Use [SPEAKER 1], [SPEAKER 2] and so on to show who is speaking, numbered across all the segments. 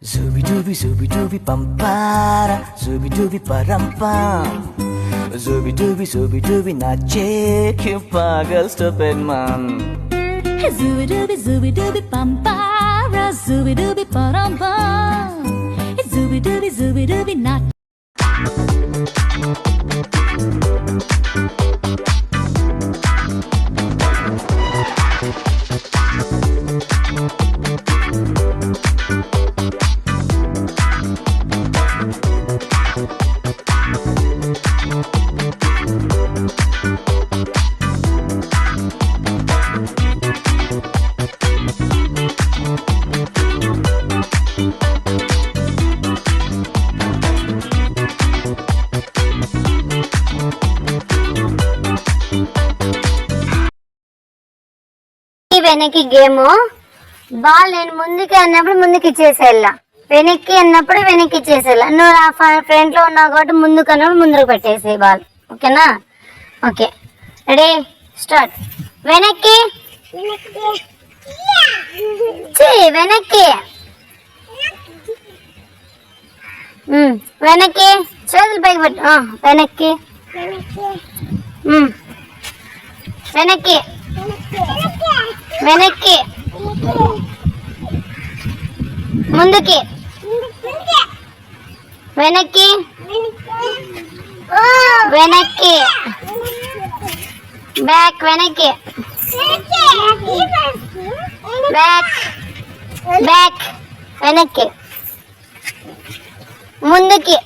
[SPEAKER 1] Zooby dooby pampara, zooby dooby parampam. Zooby dooby nache क्यों पागल stupid man.
[SPEAKER 2] Zooby dooby pampara, zooby dooby parampam. Zooby dooby not.
[SPEAKER 3] వెనక్కి game ball నేను ముందుకి అన్నప్పుడు ముందుకి ఇచ్చేసేయాల, వెనక్కి అన్నప్పుడు వెనక్కి ఇచ్చేసేయాల. నువ్వు ఆ ఫ్రంట్ లో ఉన్నావు కాబట్టి ముందుకు అన్నప్పుడు ముందుకు పెట్టేసే బాల్. ఓకేనా? Okay, ready, start. వెనక్కి వెనక్కి వెనక్కి చేతులు పైకి పెట్టు. వెనక్కి వెనక్కి వెనక్కి ముందుకి వెనక్కి వెనక్కి బ్యాక్ వెనక్కి బ్యాక్ బ్యాక్ వెనక్కి ముందుకి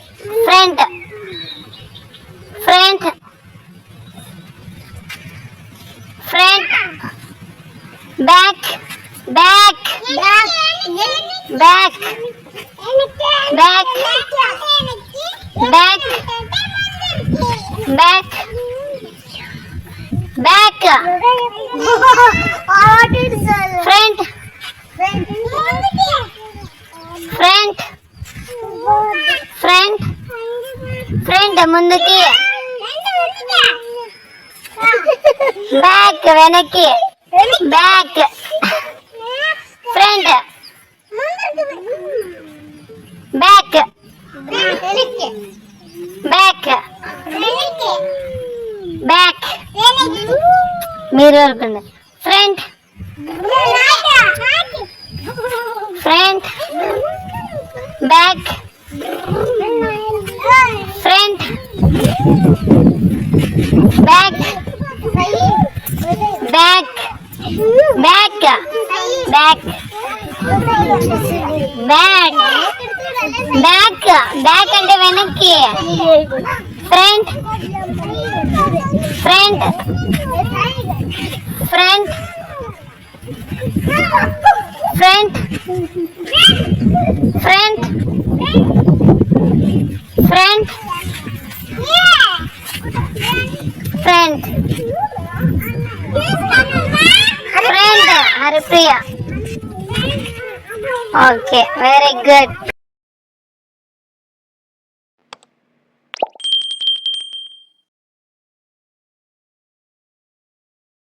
[SPEAKER 3] front front front back back back back back back back front front front front ముందుకి బ్యాక్ వెనక్కి back front back back back మీరు వరకండి. Front front back front back back back back back back back అంటే వెనక్కి. Front front front front front front front front Haripriya. Okay, very good.